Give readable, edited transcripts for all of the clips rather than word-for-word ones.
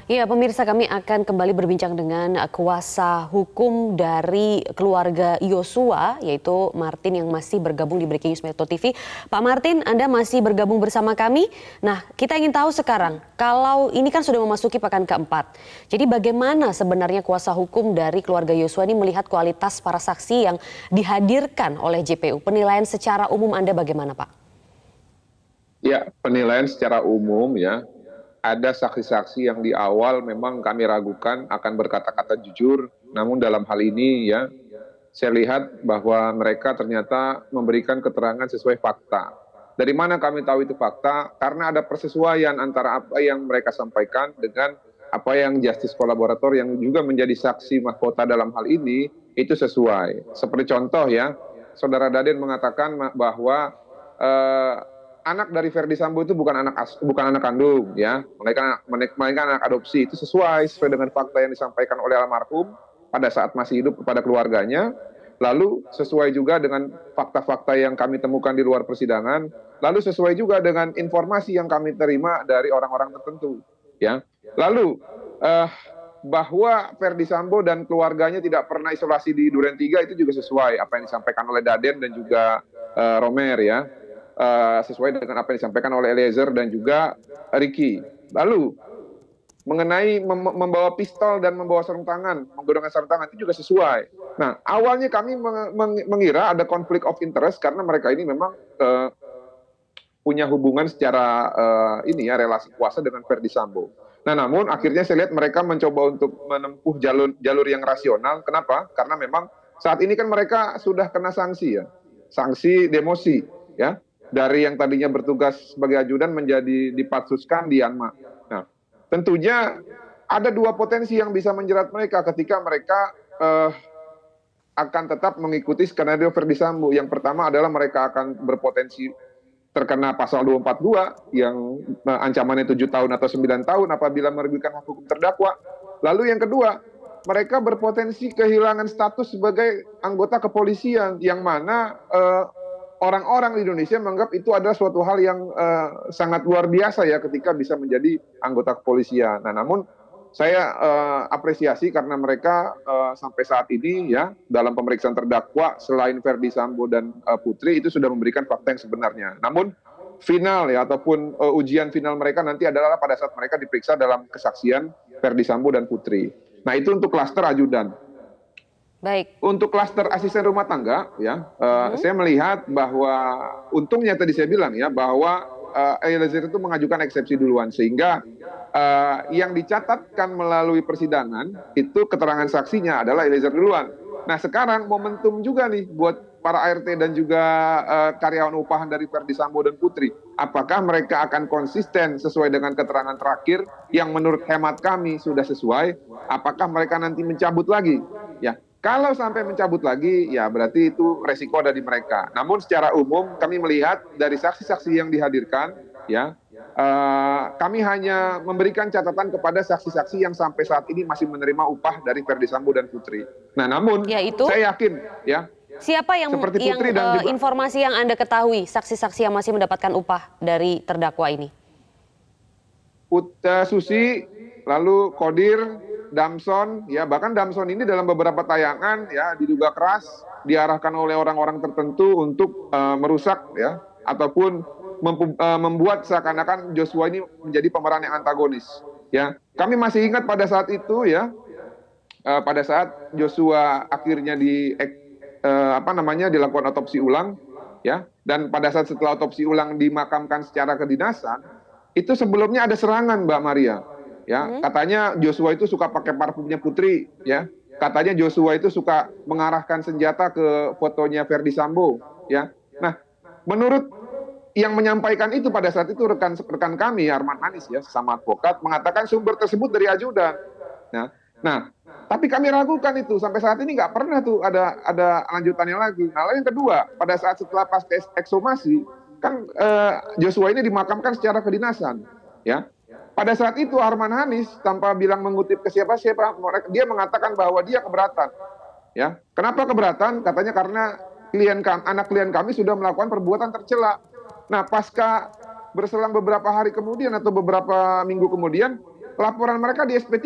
Ya, pemirsa, kami akan kembali berbincang dengan kuasa hukum dari keluarga Yosua, yaitu Martin yang masih bergabung di Breaking News Metro TV. Pak Martin, Anda masih bergabung bersama kami. Nah, kita ingin tahu sekarang, kalau ini kan sudah memasuki pekan keempat. Jadi bagaimana sebenarnya kuasa hukum dari keluarga Yosua ini melihat kualitas para saksi yang dihadirkan oleh JPU? Penilaian secara umum Anda bagaimana, Pak? Ya, penilaian secara umum ya, ada saksi-saksi yang di awal memang kami ragukan akan berkata-kata jujur, namun dalam hal ini ya, saya lihat bahwa mereka ternyata memberikan keterangan sesuai fakta. Dari mana kami tahu itu fakta? Karena ada persesuaian antara apa yang mereka sampaikan dengan apa yang justice kolaborator yang juga menjadi saksi mahkota dalam hal ini, itu sesuai. Seperti contoh ya, Saudara Daden mengatakan bahwa eh, anak dari Ferdi Sambo itu bukan anak kandung ya, melainkan anak adopsi. Itu sesuai dengan fakta yang disampaikan oleh almarhum pada saat masih hidup kepada keluarganya. Lalu sesuai juga dengan fakta-fakta yang kami temukan di luar persidangan, lalu sesuai juga dengan informasi yang kami terima dari orang-orang tertentu ya. Lalu bahwa Ferdi Sambo dan keluarganya tidak pernah isolasi di Duren 3 itu juga sesuai apa yang disampaikan oleh Daden dan juga Romer ya. Sesuai dengan apa yang disampaikan oleh Eliezer dan juga Ricky. Lalu mengenai membawa pistol dan membawa sarung tangan, menggunakan sarung tangan itu juga sesuai. Nah, awalnya kami mengira ada konflik of interest karena mereka ini memang punya hubungan secara relasi kuasa dengan Ferdi Sambo. Nah, namun akhirnya saya lihat mereka mencoba untuk menempuh jalur yang rasional. Kenapa? Karena memang saat ini kan mereka sudah kena sanksi ya, sanksi demosi ya. Dari yang tadinya bertugas sebagai ajudan menjadi dipatsuskan di Yanma. Nah, tentunya ada dua potensi yang bisa menjerat mereka ketika mereka akan tetap mengikuti skenario Ferdi Sambo. Yang pertama adalah mereka akan berpotensi terkena pasal 242 yang ancamannya 7 tahun atau 9 tahun apabila merugikan hak hukum terdakwa. Lalu yang kedua, mereka berpotensi kehilangan status sebagai anggota kepolisian yang mana orang-orang di Indonesia menganggap itu adalah suatu hal yang sangat luar biasa ya ketika bisa menjadi anggota kepolisian. Nah, namun saya apresiasi karena mereka sampai saat ini ya dalam pemeriksaan terdakwa selain Ferdi Sambo dan Putri itu sudah memberikan fakta yang sebenarnya. Namun final ya ataupun ujian final mereka nanti adalah pada saat mereka diperiksa dalam kesaksian Ferdi Sambo dan Putri. Nah, itu untuk klaster ajudan. Baik. Untuk klaster asisten rumah tangga, ya, saya melihat bahwa untungnya tadi saya bilang ya bahwa Eliezer itu mengajukan eksepsi duluan sehingga yang dicatatkan melalui persidangan itu keterangan saksinya adalah Eliezer duluan. Nah, sekarang momentum juga nih buat para ART dan juga karyawan upahan dari Ferdi Sambo dan Putri. Apakah mereka akan konsisten sesuai dengan keterangan terakhir yang menurut hemat kami sudah sesuai? Apakah mereka nanti mencabut lagi? Ya. Kalau sampai mencabut lagi, ya berarti itu resiko ada di mereka. Namun secara umum kami melihat dari saksi-saksi yang dihadirkan, ya kami hanya memberikan catatan kepada saksi-saksi yang sampai saat ini masih menerima upah dari Ferdi Sambo dan Putri. Nah, namun saya yakin, ya. Siapa yang juga informasi yang Anda ketahui, saksi-saksi yang masih mendapatkan upah dari terdakwa ini? Susi, lalu Kodir, Damson, ya bahkan Damson ini dalam beberapa tayangan ya diduga keras diarahkan oleh orang-orang tertentu untuk merusak ya ataupun membuat seakan-akan Joshua ini menjadi pemeran yang antagonis. Ya, kami masih ingat pada saat itu ya, pada saat Joshua akhirnya dilakukan otopsi ulang, ya, dan pada saat setelah otopsi ulang dimakamkan secara kedinasan, itu sebelumnya ada serangan Mbak Maria. Ya, katanya Joshua itu suka pakai parfumnya Putri, ya. Katanya Joshua itu suka mengarahkan senjata ke fotonya Ferdi Sambo, ya. Nah, menurut yang menyampaikan itu pada saat itu rekan kami Arman Hanis ya, sama advokat mengatakan sumber tersebut dari ajudan. Nah, tapi kami ragukan itu sampai saat ini nggak pernah tuh ada lanjutannya lagi. Nah, lalu yang kedua, pada saat setelah pasca ekshumasi kan Joshua ini dimakamkan secara kedinasan, ya. Pada saat itu Arman Hanis tanpa bilang mengutip ke siapa-siapa, dia mengatakan bahwa dia keberatan. Ya, kenapa keberatan? Katanya karena anak klien kami sudah melakukan perbuatan tercela. Nah, pasca berselang beberapa hari kemudian atau beberapa minggu kemudian, laporan mereka di SP3.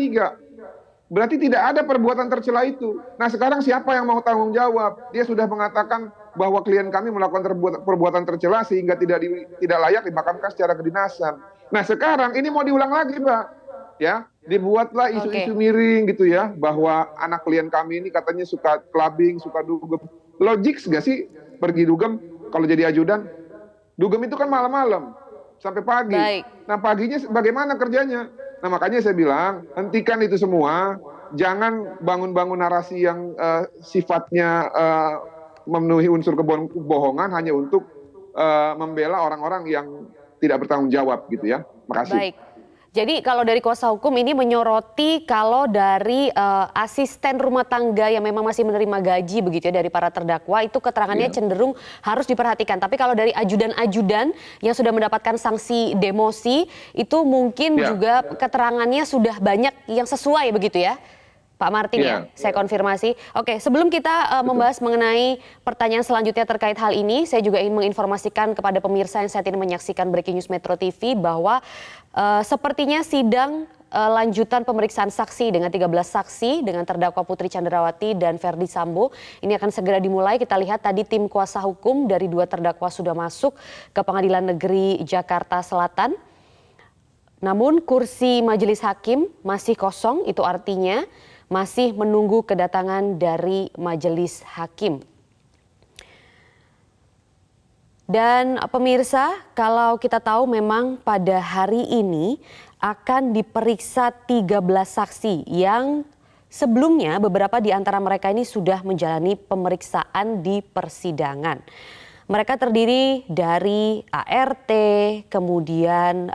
Berarti tidak ada perbuatan tercela itu. Nah sekarang siapa yang mau tanggung jawab? Dia sudah mengatakan bahwa klien kami melakukan perbuatan tercela sehingga tidak layak dimakamkan secara kedinasan. Nah sekarang ini mau diulang lagi, Mbak. Ya, dibuatlah isu-isu miring gitu ya, bahwa anak klien kami ini katanya suka clubbing, suka dugem. Logik nggak sih pergi dugem kalau jadi ajudan? Dugem itu kan malam-malam sampai pagi. Baik. Nah paginya bagaimana kerjanya? Nah makanya saya bilang hentikan itu semua, jangan bangun-bangun narasi yang sifatnya memenuhi unsur kebohongan hanya untuk membela orang-orang yang tidak bertanggung jawab gitu ya. Makasih. Baik. Jadi kalau dari kuasa hukum ini menyoroti kalau dari asisten rumah tangga yang memang masih menerima gaji begitu ya dari para terdakwa itu keterangannya cenderung harus diperhatikan. Tapi kalau dari ajudan-ajudan yang sudah mendapatkan sanksi demosi itu mungkin juga keterangannya sudah banyak yang sesuai begitu ya. Pak Martin ya, saya konfirmasi. Oke, sebelum kita membahas mengenai pertanyaan selanjutnya terkait hal ini, saya juga ingin menginformasikan kepada pemirsa yang saat ini menyaksikan Breaking News Metro TV bahwa sepertinya sidang lanjutan pemeriksaan saksi dengan 13 saksi dengan terdakwa Putri Candrawati dan Ferdy Sambo ini akan segera dimulai. Kita lihat tadi tim kuasa hukum dari dua terdakwa sudah masuk ke Pengadilan Negeri Jakarta Selatan. Namun kursi majelis hakim masih kosong, itu artinya masih menunggu kedatangan dari majelis hakim. Dan pemirsa, kalau kita tahu memang pada hari ini akan diperiksa 13 saksi yang sebelumnya beberapa di antara mereka ini sudah menjalani pemeriksaan di persidangan. Mereka terdiri dari ART, kemudian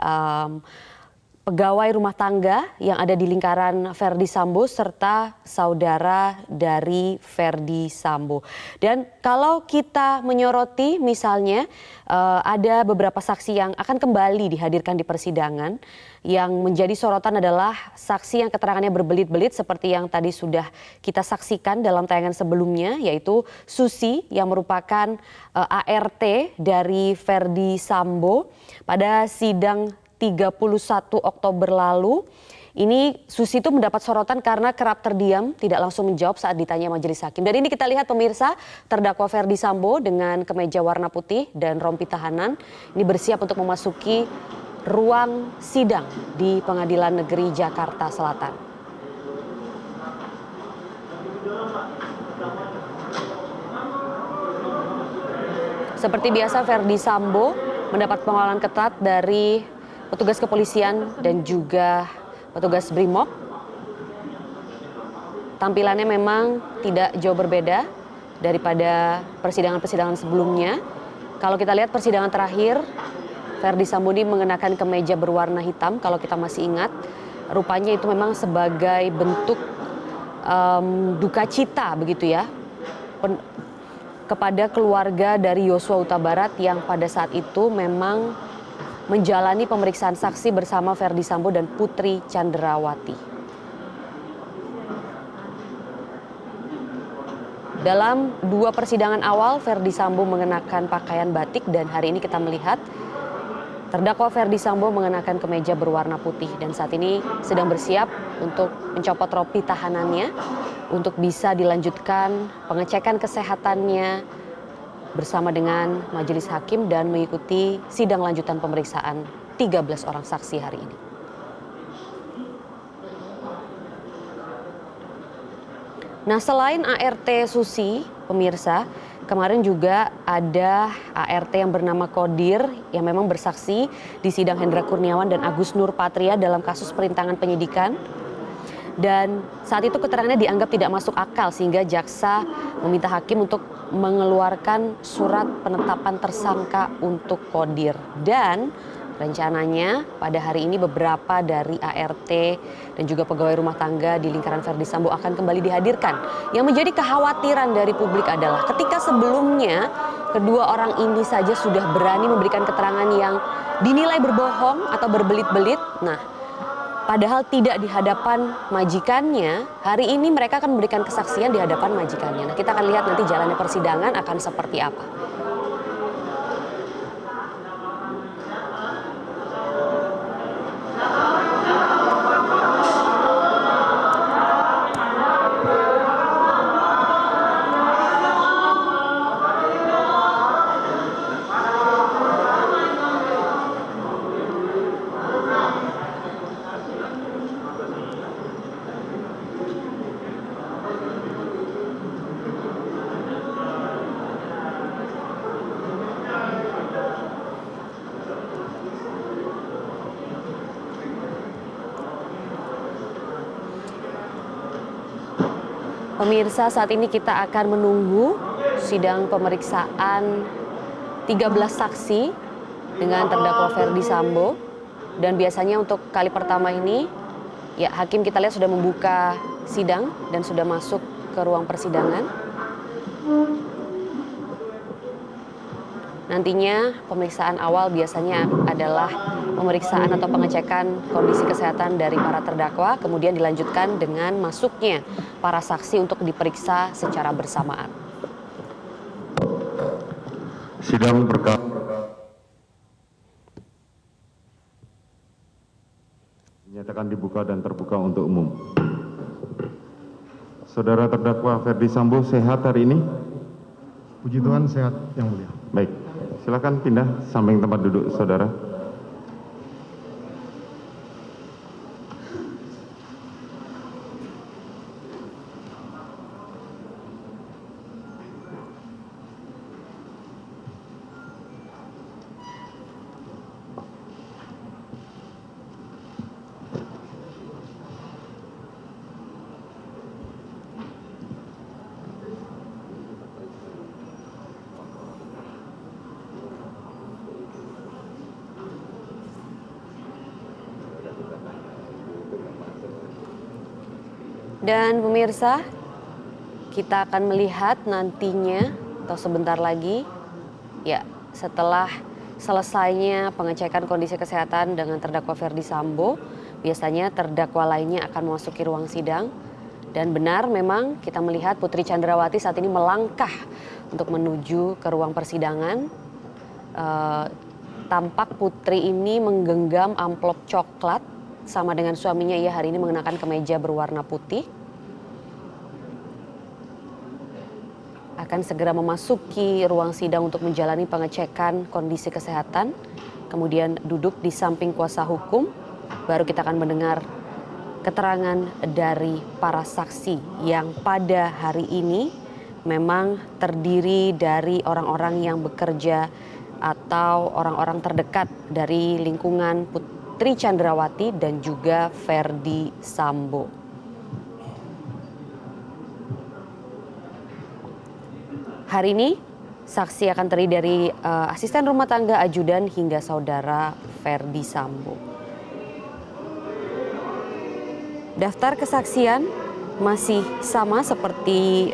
pegawai rumah tangga yang ada di lingkaran Ferdy Sambo serta saudara dari Ferdy Sambo. Dan kalau kita menyoroti misalnya ada beberapa saksi yang akan kembali dihadirkan di persidangan. Yang menjadi sorotan adalah saksi yang keterangannya berbelit-belit seperti yang tadi sudah kita saksikan dalam tayangan sebelumnya, yaitu Susi yang merupakan ART dari Ferdy Sambo pada sidang 31 Oktober lalu. Ini Susi itu mendapat sorotan karena kerap terdiam, tidak langsung menjawab saat ditanya majelis hakim. Dan ini kita lihat pemirsa, terdakwa Ferdy Sambo dengan kemeja warna putih dan rompi tahanan ini bersiap untuk memasuki ruang sidang di Pengadilan Negeri Jakarta Selatan. Seperti biasa Ferdy Sambo mendapat pengawalan ketat dari petugas kepolisian dan juga petugas BRIMOB. Tampilannya memang tidak jauh berbeda daripada persidangan-persidangan sebelumnya. Kalau kita lihat persidangan terakhir, Ferdy Sambo ini mengenakan kemeja berwarna hitam. Kalau kita masih ingat, rupanya itu memang sebagai bentuk duka cita begitu ya kepada keluarga dari Yosua Huta Barat yang pada saat itu memang menjalani pemeriksaan saksi bersama Ferdy Sambo dan Putri Candrawati. Dalam dua persidangan awal, Ferdy Sambo mengenakan pakaian batik dan hari ini kita melihat terdakwa Ferdy Sambo mengenakan kemeja berwarna putih dan saat ini sedang bersiap untuk mencopot rompi tahanannya untuk bisa dilanjutkan pengecekan kesehatannya bersama dengan majelis hakim dan mengikuti sidang lanjutan pemeriksaan 13 orang saksi hari ini. Nah, selain ART Susi, pemirsa, kemarin juga ada ART yang bernama Kodir yang memang bersaksi di sidang Hendra Kurniawan dan Agus Nurpatria dalam kasus perintangan penyidikan. Dan saat itu keterangannya dianggap tidak masuk akal sehingga jaksa meminta hakim untuk mengeluarkan surat penetapan tersangka untuk Kodir. Dan rencananya pada hari ini beberapa dari ART dan juga pegawai rumah tangga di lingkaran Ferdy Sambo akan kembali dihadirkan. Yang menjadi kekhawatiran dari publik adalah ketika sebelumnya kedua orang ini saja sudah berani memberikan keterangan yang dinilai berbohong atau berbelit-belit. Nah, padahal tidak di hadapan majikannya, hari ini mereka akan memberikan kesaksian di hadapan majikannya. Nah, kita akan lihat nanti jalannya persidangan akan seperti apa. Pemirsa, saat ini kita akan menunggu sidang pemeriksaan 13 saksi dengan terdakwa Ferdy Sambo. Dan biasanya untuk kali pertama ini, ya hakim kita lihat sudah membuka sidang dan sudah masuk ke ruang persidangan. Nantinya pemeriksaan awal biasanya adalah pemeriksaan atau pengecekan kondisi kesehatan dari para terdakwa, kemudian dilanjutkan dengan masuknya para saksi untuk diperiksa secara bersamaan. Sidang perkara dinyatakan dibuka dan terbuka untuk umum. Saudara terdakwa Ferdy Sambo sehat hari ini? Puji Tuhan sehat yang mulia. Baik, silakan pindah samping tempat duduk saudara. Dan pemirsa, kita akan melihat nantinya atau sebentar lagi, ya setelah selesainya pengecekan kondisi kesehatan dengan terdakwa Ferdy Sambo, biasanya terdakwa lainnya akan memasuki ruang sidang. Dan benar memang kita melihat Putri Chandrawati saat ini melangkah untuk menuju ke ruang persidangan. Tampak Putri ini menggenggam amplop coklat sama dengan suaminya. Ia hari ini mengenakan kemeja berwarna putih. Akan segera memasuki ruang sidang untuk menjalani pengecekan kondisi kesehatan. Kemudian duduk di samping kuasa hukum. Baru kita akan mendengar keterangan dari para saksi yang pada hari ini memang terdiri dari orang-orang yang bekerja atau orang-orang terdekat dari lingkungan Putri Chandrawati dan juga Ferdy Sambo. Hari ini saksi akan terdiri dari asisten rumah tangga, ajudan hingga saudara Ferdy Sambo. Daftar kesaksian masih sama seperti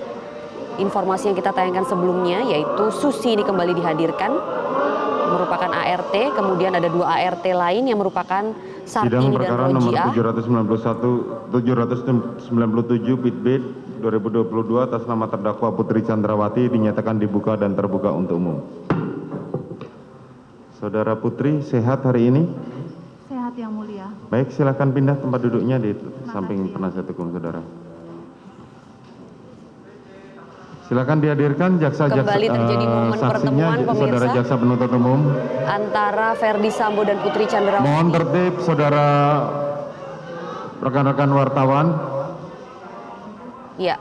informasi yang kita tayangkan sebelumnya, yaitu Susi ini kembali dihadirkan, merupakan ART, kemudian ada 2 ART lain yang merupakan Sartini dan Sidang perkara nomor Rojia. 797 Bitb 2022 atas nama terdakwa Putri Chandrawati dinyatakan dibuka dan terbuka untuk umum. Saudara Putri sehat hari ini? Sehat yang mulia. Baik, silakan pindah tempat duduknya di samping penasihat hukum saudara. Silakan dihadirkan Kembali terjadi momen saksinya, pertemuan, pemirsa, saudara jaksa penuntut umum. antara Ferdy Sambo dan Putri Chandrawati. Mohon tertib saudara rekan-rekan wartawan. Ya,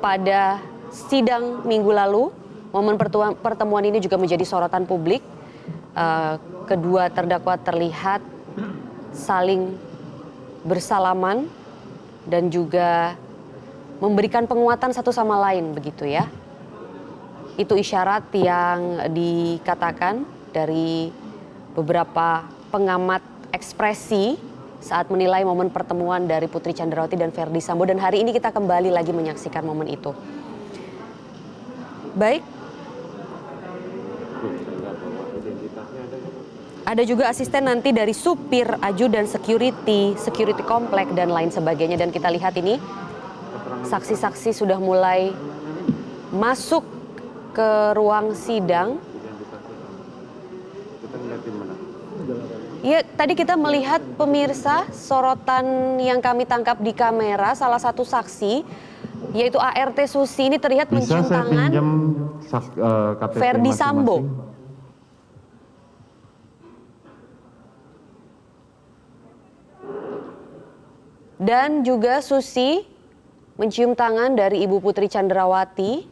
pada sidang minggu lalu, momen pertemuan ini juga menjadi sorotan publik. Kedua terdakwa terlihat saling bersalaman dan juga memberikan penguatan satu sama lain, begitu ya. Itu isyarat yang dikatakan dari beberapa pengamat ekspresi saat menilai momen pertemuan dari Putri Chandrawati dan Ferdy Sambo, dan hari ini kita kembali lagi menyaksikan momen itu. Baik. Ada juga asisten nanti dari supir, ajudan security komplek dan lain sebagainya, dan kita lihat ini saksi-saksi sudah mulai masuk ke ruang sidang. Ya, tadi kita melihat pemirsa sorotan yang kami tangkap di kamera, salah satu saksi yaitu ART Susi ini terlihat mencium tangan KTP Ferdy Sambo. Dan juga Susi mencium tangan dari Ibu Putri Chandrawati.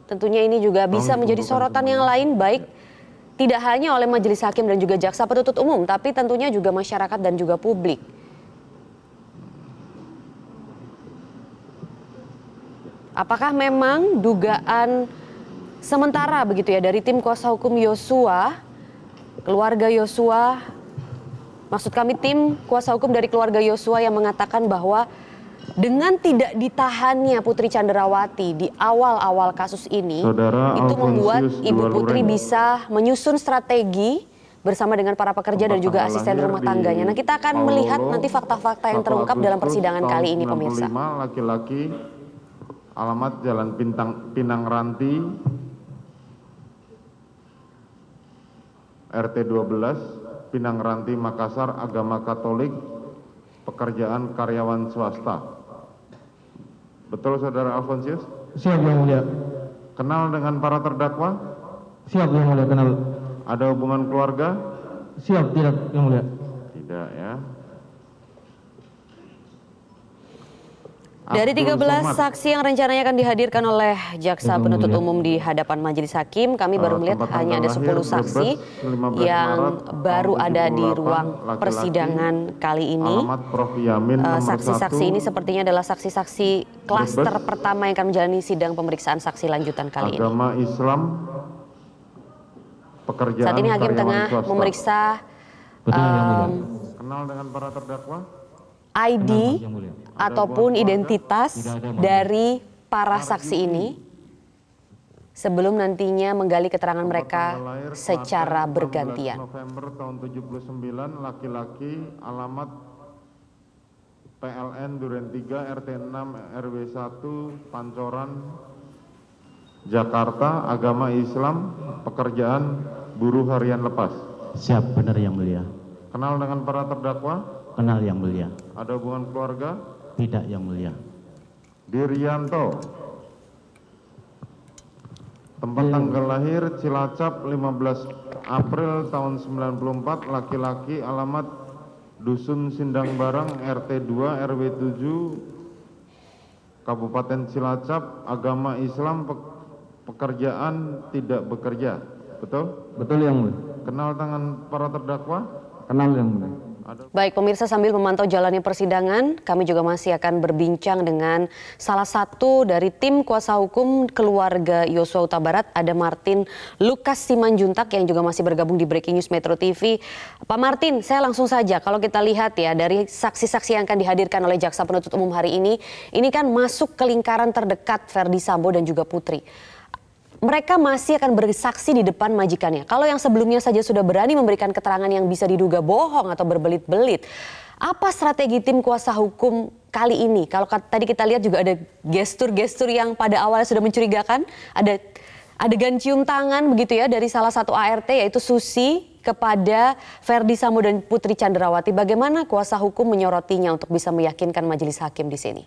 Tentunya ini juga bisa menjadi sorotan yang lain, baik tidak hanya oleh majelis hakim dan juga jaksa penuntut umum, tapi tentunya juga masyarakat dan juga publik. Apakah memang dugaan sementara begitu ya dari tim kuasa hukum Yosua, keluarga Yosua, maksud kami tim kuasa hukum dari keluarga Yosua yang mengatakan bahwa dengan tidak ditahannya Putri Candrawati di awal-awal kasus ini, Saudara itu membuat Alfonsius Ibu Dua Putri Luren. bisa menyusun strategi bersama dengan para pekerja dan juga asisten rumah tangganya. Nah, kita akan melihat nanti fakta-fakta yang terungkap dalam persidangan kali ini, pemirsa. Laki-laki, alamat Jalan Pinang Ranti, RT 12, Pinang Ranti, Makassar, agama Katolik, pekerjaan karyawan swasta. Betul Saudara Alfonsius? Siap Yang Mulia. Kenal dengan para terdakwa? Siap Yang Mulia, kenal. Ada hubungan keluarga? Siap, tidak Yang Mulia. Tidak ya. Dari Abdul 13 Somad. saksi yang rencananya akan dihadirkan oleh Jaksa Penuntut Umum di hadapan majelis hakim, kami baru melihat Tempat hanya ada tanggal 10 lahir, saksi 15 yang Maret baru tahun ada di 78, ruang laki-laki, persidangan kali ini. Alamat Prof. Yamin nomor Saksi-saksi 1, ini sepertinya adalah saksi-saksi klaster Brebes. pertama yang akan menjalani sidang pemeriksaan saksi lanjutan kali ini. agama Islam, pekerjaan Saat ini hakim karyawan tengah swasta. memeriksa Betul Yang Mulia. Kenal dengan para terdakwa? ID Yang Mulia. ataupun identitas dari para saksi ini sebelum nantinya menggali keterangan mereka Tanggal lahir, secara Klaten, 16 bergantian. November tahun 79, laki-laki, alamat PLN Duren 3 RT 6 RW 1 Pancoran Jakarta, agama Islam, pekerjaan buruh harian lepas. Siap, benar Yang Mulia. Kenal dengan para terdakwa? Kenal Yang Mulia. Ada hubungan keluarga? Tidak Yang Mulia. Diryanto. Tempat tanggal lahir Cilacap 15 April tahun 94, laki-laki, alamat Dusun Sindang Barang RT 2 RW 7 Kabupaten Cilacap, agama Islam, pekerjaan tidak bekerja. Betul? Betul Yang Mulia. Kenal dengan para terdakwa? Kenal Yang Mulia. Baik pemirsa, sambil memantau jalannya persidangan, kami juga masih akan berbincang dengan salah satu dari tim kuasa hukum keluarga Yosua Huta Barat, ada Martin Lukas Simanjuntak yang juga masih bergabung di Breaking News Metro TV. Pak Martin, saya langsung saja, kalau kita lihat ya dari saksi-saksi yang akan dihadirkan oleh Jaksa Penuntut Umum hari ini kan masuk ke lingkaran terdekat Verdi Sambo dan juga Putri. Mereka masih akan bersaksi di depan majikannya. Kalau yang sebelumnya saja sudah berani memberikan keterangan yang bisa diduga bohong atau berbelit-belit, apa strategi tim kuasa hukum kali ini? Kalau tadi kita lihat juga ada gestur-gestur yang pada awalnya sudah mencurigakan, ada adegan cium tangan begitu ya dari salah satu ART yaitu Susi kepada Verdi Sambo dan Putri Candrawati. Bagaimana kuasa hukum menyorotinya untuk bisa meyakinkan majelis hakim di sini?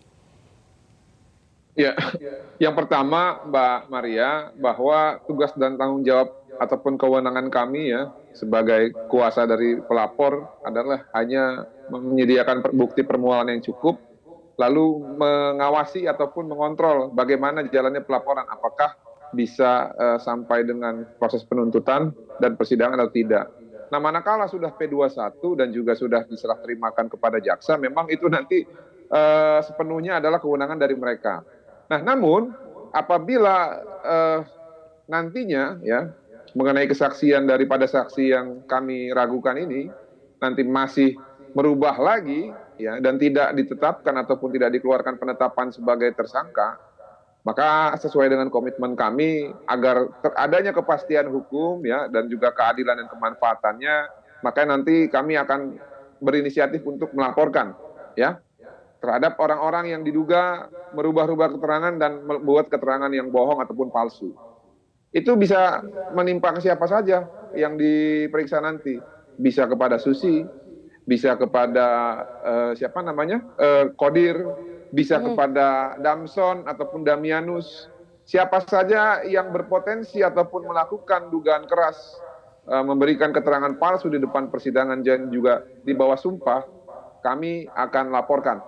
Ya, yang pertama Mbak Maria, bahwa tugas dan tanggung jawab ataupun kewenangan kami ya sebagai kuasa dari pelapor adalah hanya menyediakan bukti permulaan yang cukup, lalu mengawasi ataupun mengontrol bagaimana jalannya pelaporan, apakah bisa sampai dengan proses penuntutan dan persidangan atau tidak. Nah, manakala sudah P21 dan juga sudah diserah terimakan kepada jaksa, memang itu nanti sepenuhnya adalah kewenangan dari mereka. Nah, namun apabila nantinya ya mengenai kesaksian daripada saksi yang kami ragukan ini nanti masih merubah lagi ya dan tidak ditetapkan ataupun tidak dikeluarkan penetapan sebagai tersangka, maka sesuai dengan komitmen kami agar adanya kepastian hukum ya dan juga keadilan dan kemanfaatannya, maka nanti kami akan berinisiatif untuk melaporkan ya terhadap orang-orang yang diduga merubah-rubah keterangan dan membuat keterangan yang bohong ataupun palsu. Itu bisa menimpa ke siapa saja yang diperiksa nanti. Bisa kepada Susi, bisa kepada Kodir, bisa kepada Damson ataupun Damianus. Siapa saja yang berpotensi ataupun melakukan dugaan keras, memberikan keterangan palsu di depan persidangan dan juga di bawah sumpah, kami akan laporkan.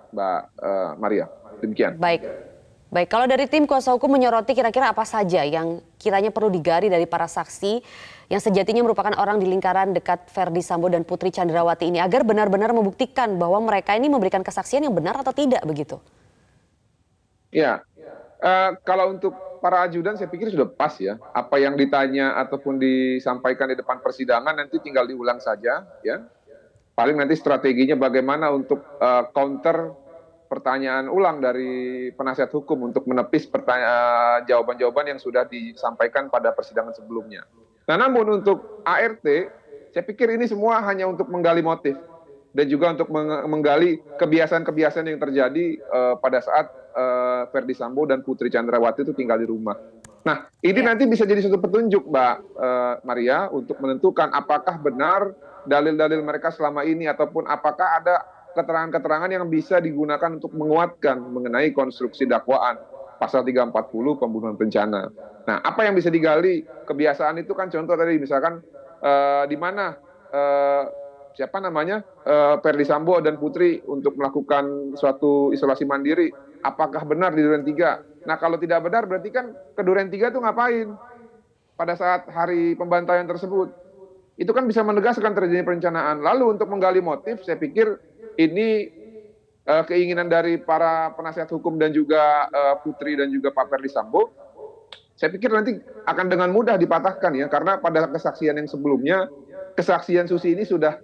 Mbak Maria, demikian. Baik, kalau dari tim kuasa hukum menyoroti kira-kira apa saja yang kiranya perlu digali dari para saksi yang sejatinya merupakan orang di lingkaran dekat Verdi Sambo dan Putri Candrawati ini agar benar-benar membuktikan bahwa mereka ini memberikan kesaksian yang benar atau tidak begitu? Ya, Kalau untuk para ajudan saya pikir sudah pas ya. Apa yang ditanya ataupun disampaikan di depan persidangan nanti tinggal diulang saja ya. Paling nanti strateginya bagaimana untuk counter pertanyaan ulang dari penasihat hukum untuk menepis jawaban-jawaban yang sudah disampaikan pada persidangan sebelumnya. Nah, namun untuk ART, saya pikir ini semua hanya untuk menggali motif dan juga untuk menggali kebiasaan-kebiasaan yang terjadi pada saat Ferdi Sambo dan Putri Chandrawati itu tinggal di rumah. Nah, ini nanti bisa jadi suatu petunjuk, Mbak Maria, untuk menentukan apakah benar dalil-dalil mereka selama ini ataupun apakah ada keterangan-keterangan yang bisa digunakan untuk menguatkan mengenai konstruksi dakwaan pasal 340 pembunuhan berencana. Nah, apa yang bisa digali? Kebiasaan itu kan contoh tadi misalkan di mana Ferdi Sambo dan Putri untuk melakukan suatu isolasi mandiri, apakah benar di Duren 3? Nah, kalau tidak benar berarti kan ke Duren 3 itu ngapain pada saat hari pembantaian tersebut? Itu kan bisa menegaskan terjadinya perencanaan. Lalu untuk menggali motif, saya pikir ini keinginan dari para penasihat hukum dan juga Putri dan juga Pak Ferdi Sambo, saya pikir nanti akan dengan mudah dipatahkan ya, karena pada kesaksian yang sebelumnya, kesaksian Susi ini sudah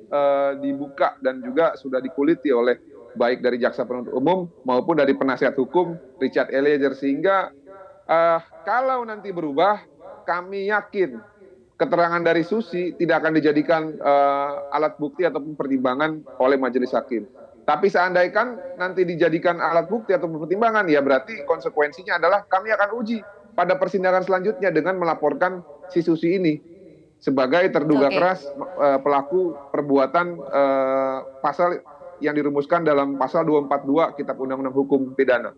dibuka dan juga sudah dikuliti oleh baik dari jaksa penuntut umum maupun dari penasihat hukum Richard Eliezer, sehingga kalau nanti berubah, kami yakin keterangan dari Susi tidak akan dijadikan alat bukti ataupun pertimbangan oleh majelis hakim. Tapi seandainya nanti dijadikan alat bukti atau pertimbangan, ya berarti konsekuensinya adalah kami akan uji pada persidangan selanjutnya dengan melaporkan si Susi ini sebagai terduga keras pelaku perbuatan pasal yang dirumuskan dalam pasal 242 Kitab Undang-Undang Hukum Pidana.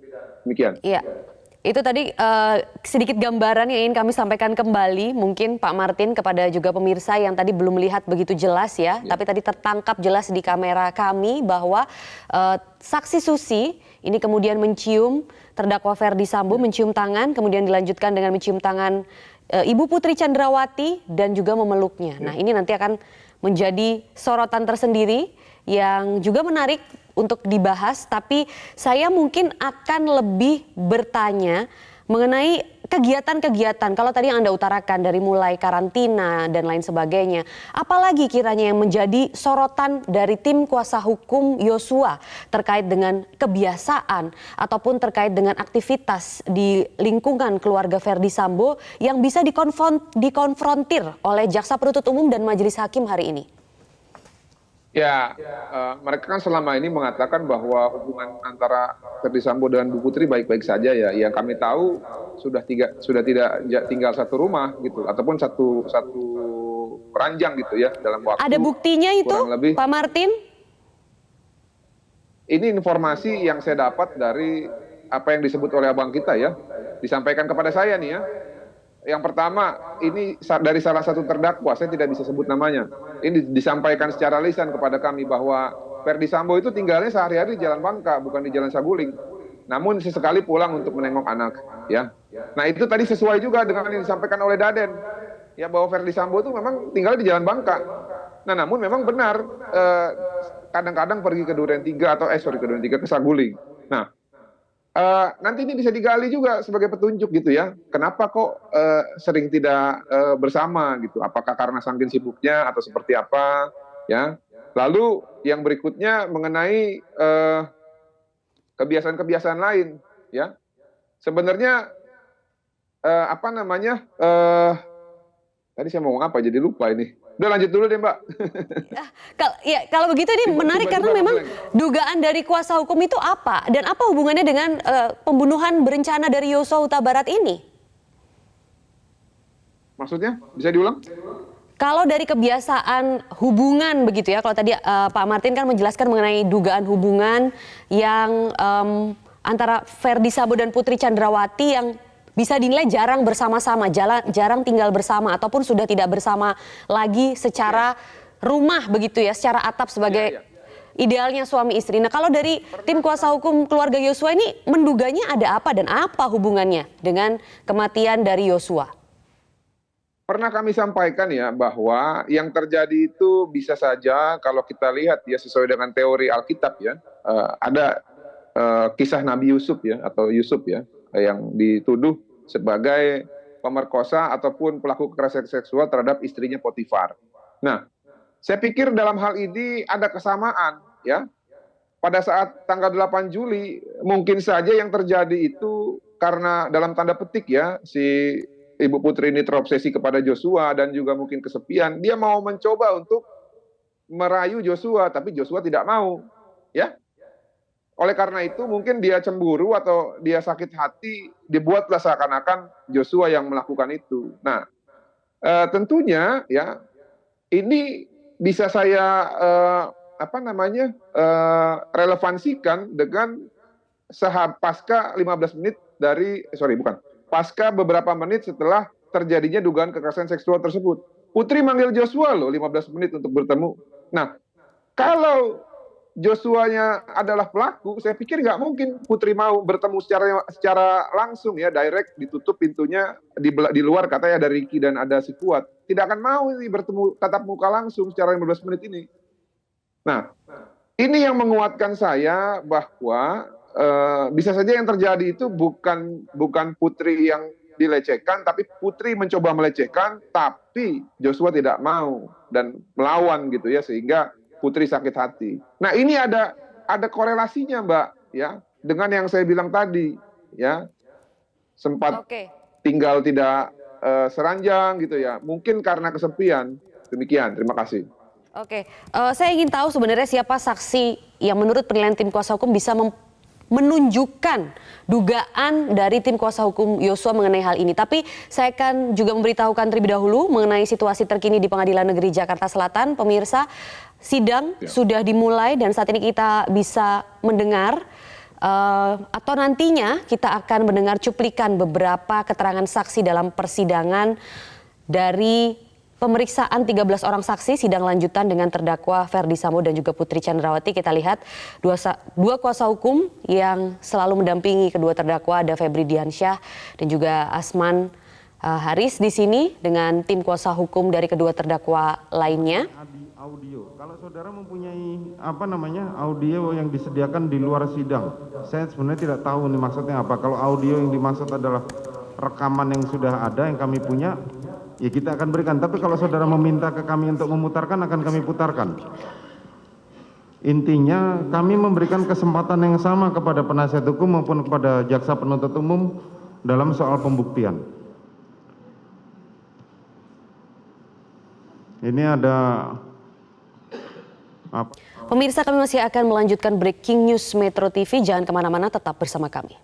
Demikian. Iya. Itu tadi sedikit gambaran yang ingin kami sampaikan kembali mungkin Pak Martin kepada juga pemirsa yang tadi belum melihat begitu jelas ya. Tapi tadi tertangkap jelas di kamera kami bahwa saksi Susi ini kemudian mencium terdakwa Ferdi Sambo, mencium tangan, kemudian dilanjutkan dengan mencium tangan Ibu Putri Chandrawati dan juga memeluknya. Nah, ini nanti akan menjadi sorotan tersendiri yang juga menarik untuk dibahas, tapi saya mungkin akan lebih bertanya mengenai kegiatan-kegiatan. Kalau tadi yang Anda utarakan dari mulai karantina dan lain sebagainya, apalagi kiranya yang menjadi sorotan dari tim kuasa hukum Yosua terkait dengan kebiasaan ataupun terkait dengan aktivitas di lingkungan keluarga Ferdi Sambo yang bisa dikonfrontir oleh jaksa penuntut umum dan majelis hakim hari ini? Ya, mereka kan selama ini mengatakan bahwa hubungan antara Ferdi Sambo dan Bu Putri baik-baik saja ya. Yang kami tahu sudah tidak tinggal satu rumah gitu, ataupun satu ranjang gitu ya dalam waktu. Ada buktinya itu, lebih, Pak Martin? Ini informasi yang saya dapat dari apa yang disebut oleh abang kita ya, disampaikan kepada saya nih ya. Yang pertama, ini dari salah satu terdakwa, saya tidak bisa sebut namanya. Ini disampaikan secara lisan kepada kami bahwa Ferdi Sambo itu tinggalnya sehari-hari di Jalan Bangka, bukan di Jalan Saguling. Namun sesekali pulang untuk menengok anak. Ya. Nah, itu tadi sesuai juga dengan yang disampaikan oleh Daden. Ya, bahwa Ferdi Sambo itu memang tinggal di Jalan Bangka. Nah, namun memang benar, kadang-kadang pergi ke Duren 3 ke Duren 3 ke Saguling. Nah, nanti ini bisa digali juga sebagai petunjuk gitu ya. Kenapa kok sering tidak bersama gitu? Apakah karena saking sibuknya atau seperti apa? Ya. Lalu yang berikutnya mengenai kebiasaan-kebiasaan lain, ya. Sebenarnya tadi saya mau ngomong apa? Jadi lupa ini. Udah lanjut dulu deh Mbak. Kalau begitu ini menarik karena memang dugaan dari kuasa hukum itu apa? Dan apa hubungannya dengan pembunuhan berencana dari Yosua Huta Barat ini? Maksudnya? Bisa diulang? Kalau dari kebiasaan hubungan begitu ya, kalau tadi Pak Martin kan menjelaskan mengenai dugaan hubungan yang antara Ferdi Sambo dan Putri Chandrawati yang bisa dinilai jarang bersama-sama, jarang tinggal bersama ataupun sudah tidak bersama lagi secara rumah begitu ya, secara atap sebagai idealnya suami istri. Nah, kalau dari tim kuasa hukum keluarga Yosua ini menduganya ada apa dan apa hubungannya dengan kematian dari Yosua? Pernah kami sampaikan ya bahwa yang terjadi itu bisa saja kalau kita lihat ya sesuai dengan teori Alkitab ya, ada kisah Nabi Yusuf ya atau Yusuf ya. yang dituduh sebagai pemerkosa ataupun pelaku kekerasan seksual terhadap istrinya Potifar. Nah, saya pikir dalam hal ini ada kesamaan ya. Pada saat tanggal 8 Juli mungkin saja yang terjadi itu karena dalam tanda petik ya si Ibu Putri ini terobsesi kepada Joshua dan juga mungkin kesepian. Dia mau mencoba untuk merayu Joshua tapi Joshua tidak mau ya. Oleh karena itu mungkin dia cemburu atau dia sakit hati, dibuatlah seakan-akan Joshua yang melakukan itu. Nah, tentunya ya ini bisa saya relevansikan dengan pasca 15 menit pasca beberapa menit setelah terjadinya dugaan kekerasan seksual tersebut. Putri manggil Joshua loh 15 menit untuk bertemu. Nah, kalau Joshua-nya adalah pelaku, saya pikir nggak mungkin Putri mau bertemu secara langsung ya, direct, ditutup pintunya, di luar katanya ada Ricky dan ada si Kuat. Tidak akan mau ini bertemu tatap muka langsung secara 15 menit ini. Nah, ini yang menguatkan saya bahwa bisa saja yang terjadi itu bukan Putri yang dilecehkan, tapi Putri mencoba melecehkan, tapi Joshua tidak mau dan melawan gitu ya, sehingga Putri sakit hati. Nah, ini ada korelasinya, Mbak, ya, dengan yang saya bilang tadi, ya, sempat tinggal tidak seranjang gitu ya, mungkin karena kesepian. Demikian, terima kasih. Oke, saya ingin tahu sebenarnya siapa saksi yang menurut penilaian tim kuasa hukum bisa menunjukkan dugaan dari tim kuasa hukum Yosua mengenai hal ini. Tapi saya akan juga memberitahukan terlebih dahulu mengenai situasi terkini di Pengadilan Negeri Jakarta Selatan. Pemirsa, sidang sudah dimulai dan saat ini kita bisa mendengar atau nantinya kita akan mendengar cuplikan beberapa keterangan saksi dalam persidangan dari pemeriksaan 13 orang saksi sidang lanjutan dengan terdakwa Ferdy Sambo dan juga Putri Chandrawati. Kita lihat dua kuasa hukum yang selalu mendampingi kedua terdakwa, ada Febri Diansyah dan juga Asman Haris di sini dengan tim kuasa hukum dari kedua terdakwa lainnya. Audio. Kalau saudara mempunyai audio yang disediakan di luar sidang, saya sebenarnya tidak tahu ini maksudnya apa. Kalau audio yang dimaksud adalah rekaman yang sudah ada yang kami punya, ya kita akan berikan. Tapi kalau saudara meminta ke kami untuk memutarkan, akan kami putarkan. Intinya kami memberikan kesempatan yang sama kepada penasihat hukum maupun kepada jaksa penuntut umum dalam soal pembuktian. Ini ada Pemirsa, kami masih akan melanjutkan breaking news Metro TV. Jangan kemana-mana, tetap bersama kami.